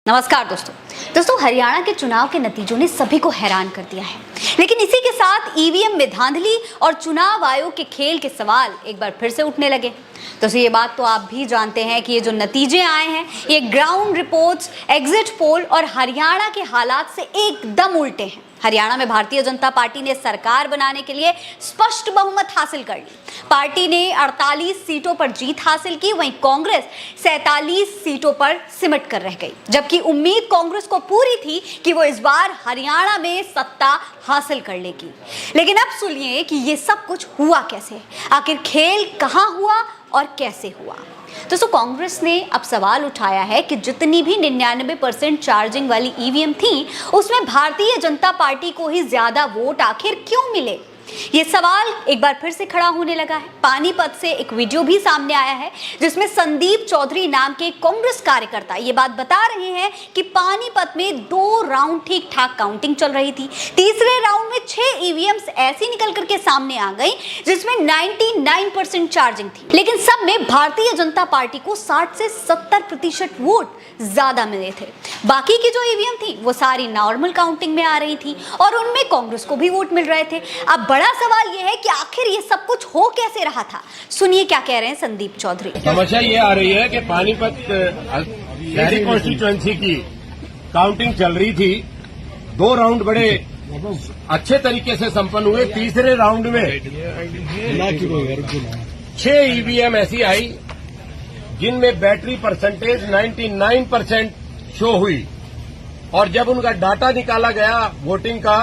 नमस्कार दोस्तों हरियाणा के चुनाव के नतीजों ने सभी को हैरान कर दिया है। लेकिन इसी के साथ ईवीएम में धांधली और चुनाव आयोग के खेल के सवाल एक बार फिर से उठने लगे। दोस्तों ये बात तो आप भी जानते हैं कि ये जो नतीजे आए हैं ये ग्राउंड रिपोर्ट्स, एग्जिट पोल और हरियाणा के हालात से एकदम उल्टे हैं। हरियाणा में भारतीय जनता पार्टी ने सरकार बनाने के लिए स्पष्ट बहुमत हासिल कर ली। पार्टी ने 48 सीटों पर जीत हासिल की, वहीं कांग्रेस 47 सीटों पर सिमट कर रह गई। जबकि उम्मीद कांग्रेस को पूरी थी कि वो इस बार हरियाणा में सत्ता हासिल कर लेगी। लेकिन अब सुनिए कि ये सब कुछ हुआ कैसे, आखिर खेल कहां हुआ और कैसे हुआ। दोस्तों कांग्रेस ने अब सवाल उठाया है कि जितनी भी 99% चार्जिंग वाली ईवीएम थी उसमें भारतीय जनता पार्टी को ही ज्यादा वोट आखिर क्यों मिले। ये सवाल एक बार फिर से खड़ा होने लगा है। पानीपत से एक वीडियो भी सामने आया है जिसमें संदीप चौधरी नाम के कांग्रेस कार्यकर्ता ये बात बता रहे हैं कि पानीपत में 2 राउंड ठीक ठाक काउंटिंग चल रही थी। तीसरे राउंड में 6 ईवीएम्स ऐसी निकल करके सामने आ गई जिसमें 99% चार्जिंग थी, लेकिन सब में भारतीय जनता पार्टी को 60 से 70% वोट ज्यादा मिले थे। बाकी की जो ईवीएम थी वो सारी नॉर्मल काउंटिंग में आ रही थी और उनमें कांग्रेस को भी वोट मिल रहे थे। अब बड़ा सवाल यह है कि आखिर ये सब कुछ हो कैसे रहा था। सुनिए क्या कह रहे हैं संदीप चौधरी। समस्या ये आ रही है कि पानीपत शहरी कॉन्स्टिट्यूएंसी की काउंटिंग चल रही थी। 2 राउंड बड़े अच्छे तरीके से संपन्न हुए। तीसरे राउंड में 6 ईवीएम ऐसी आई जिनमें बैटरी परसेंटेज 99% शो हुई और जब उनका डाटा निकाला गया वोटिंग का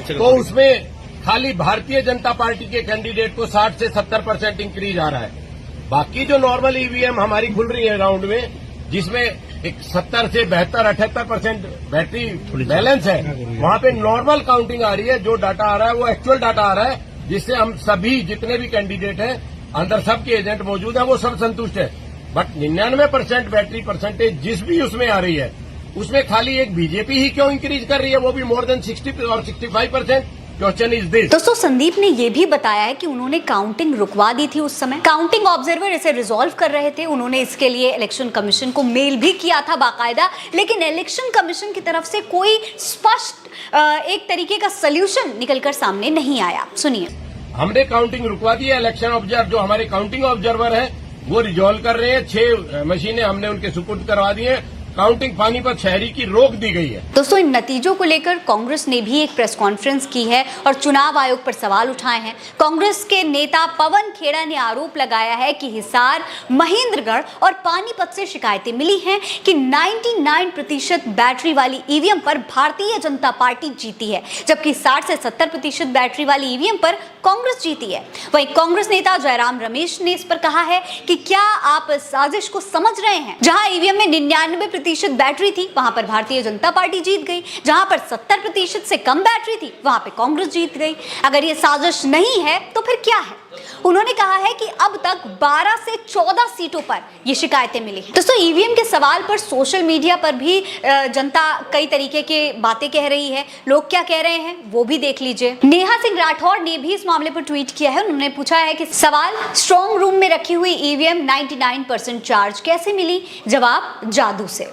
तो उसमें खाली भारतीय जनता पार्टी के कैंडिडेट को 60 से 70% इंक्रीज आ रहा है। बाकी जो नॉर्मल ईवीएम हमारी खुल रही है राउंड में जिसमें एक 70 से 72-78% बैटरी बैलेंस है, वहां पे नॉर्मल काउंटिंग आ रही है। जो डाटा आ रहा है वो एक्चुअल डाटा आ रहा है जिससे हम सभी जितने भी कैंडिडेट हैं अंदर सबके एजेंट मौजूद है वो सब संतुष्ट है। बट 99% बैटरी परसेंटेज जिस भी उसमें आ रही है उसमें खाली एक बीजेपी ही क्यों इंक्रीज कर रही है, वो भी मोर देन 60 और 65%। Question is this. दोस्तों संदीप ने यह भी बताया है कि उन्होंने काउंटिंग रुकवा दी थी। उस समय काउंटिंग ऑब्जर्वर इसे रिजॉल्व कर रहे थे। उन्होंने इसके लिए इलेक्शन कमीशन को मेल भी किया था बाकायदा, लेकिन इलेक्शन कमीशन की तरफ से कोई स्पष्ट एक तरीके का सोल्यूशन निकलकर सामने नहीं आया। सुनिए। हमने काउंटिंग रुकवा दी है। इलेक्शन ऑब्जर्वर जो हमारे काउंटिंग ऑब्जर्वर है वो रिजॉल्व कर रहे हैं। 6 मशीनें हमने उनके सुपुर्द करवा दी है। काउंटिंग पानीपत शहरी की रोक दी गई है। दोस्तों इन नतीजों को लेकर कांग्रेस ने भी एक प्रेस कॉन्फ्रेंस की है और चुनाव आयोग पर सवाल उठाए हैं। कांग्रेस के नेता पवन खेड़ा ने आरोप लगाया है कि हिसार, महेंद्रगढ़ और पानीपत से शिकायतें मिली हैं कि 99% बैटरी वाली ईवीएम पर भारतीय जनता पार्टी जीती है, जबकि 60 से 70% बैटरी वाली ईवीएम पर कांग्रेस जीती है। वहीं कांग्रेस नेता जयराम रमेश ने इस पर कहा है कि क्या आप साजिश को समझ रहे हैं। जहां ईवीएम में 99% बैटरी थी वहां पर भारतीय जनता पार्टी जीत गई, जहां पर 70% से कम बैटरी थी वहां पे कांग्रेस जीत गई। अगर ये साजिश नहीं है तो फिर क्या है। उन्होंने कहा है कि अब तक 12 से 14 सीटों पर ये शिकायतें मिली हैं। दोस्तों ईवीएम के सवाल पर सोशल मीडिया पर भी जनता कई तरीके के बातें कह रही है। लोग क्या कह रहे हैं वो भी देख लीजिए। नेहा सिंह राठौर ने भी इस मामले पर ट्वीट किया है। उन्होंने पूछा है कि सवाल, स्ट्रॉन्ग रूम में रखी हुई ईवीएम 99% चार्ज कैसे मिली? जवाब, जादू से।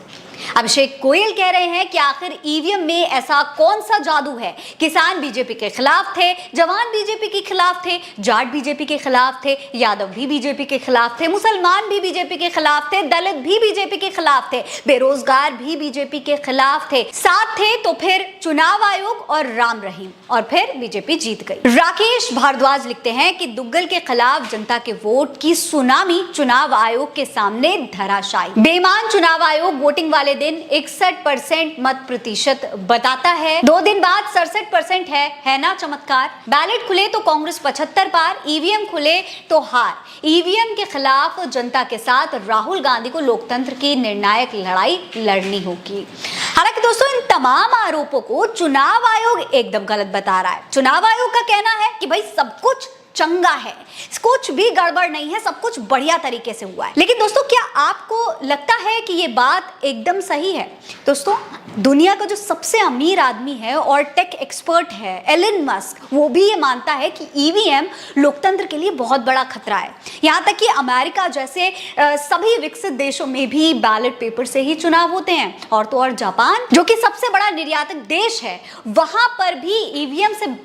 अभिषेक गोयल कह रहे हैं कि आखिर ईवीएम में ऐसा कौन सा जादू है। किसान बीजेपी के खिलाफ थे, जवान बीजेपी के खिलाफ थे, जाट बीजेपी के खिलाफ थे, यादव भी बीजेपी के खिलाफ थे, मुसलमान भी बीजेपी के खिलाफ थे, दलित भी बीजेपी के खिलाफ थे, बेरोजगार भी बीजेपी के खिलाफ थे। साथ थे तो फिर चुनाव आयोग और राम रहीम और फिर बीजेपी जीत गई। राकेश भारद्वाज लिखते हैं कि दुग्गल के खिलाफ जनता के वोट की सुनामी चुनाव आयोग के सामने धराशायी। बेईमान चुनाव आयोग वोटिंग वाले दिन 61% मत प्रतिशत बताता है। 2 दिन बाद 67% है ना चमत्कार। बैलेट खुले तो कांग्रेस 75 पार, ईवीएम खुले तो हार। ईवीएम के खिलाफ जनता के साथ राहुल गांधी को लोकतंत्र की निर्णायक लड़ाई लड़नी होगी। हालांकि दोस्तों इन तमाम आरोपों को चुनाव आयोग एकदम गलत बता रहा है। चुनाव आयोग का कहना है कि भाई सब कुछ चंगा है, कुछ भी गड़बड़ नहीं है, सब कुछ बढ़िया तरीके से हुआ है। लेकिन दोस्तों क्या आपको लगता है कि ये बात एकदम सही है? दोस्तों दुनिया का जो सबसे अमीर आदमी है और टेक एक्सपर्ट है एलन मस्क, वो भी ये मानता है कि ईवीएम लोकतंत्र के लिए बहुत बड़ा खतरा है। यहाँ तक कि अमेरिका जैसे सभी विकसित देशों में भी बैलेट पेपर से ही चुनाव होते हैं। और तो और जापान, जो कि सबसे बड़ा निर्यातक देश है, वहां पर भी ईवीएम से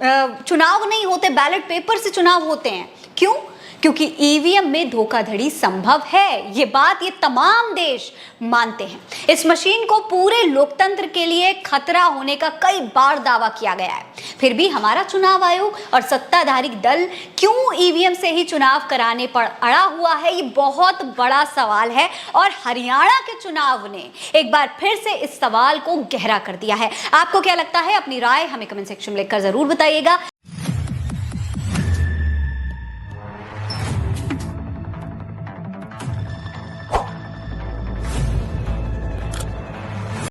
चुनाव नहीं होते, बैलेट पेपर से चुनाव होते हैं। क्यों? क्योंकि ईवीएम में धोखाधड़ी संभव है। ये बात ये तमाम देश मानते हैं। इस मशीन को पूरे लोकतंत्र के लिए खतरा होने का कई बार दावा किया गया है। फिर भी हमारा चुनाव आयोग और सत्ताधारी दल क्यों ईवीएम से ही चुनाव कराने पर अड़ा हुआ है, ये बहुत बड़ा सवाल है। और हरियाणा के चुनाव ने एक बार फिर से इस सवाल को गहरा कर दिया है। आपको क्या लगता है? अपनी राय हमें कमेंट सेक्शन में लिखकर जरूर बताइएगा।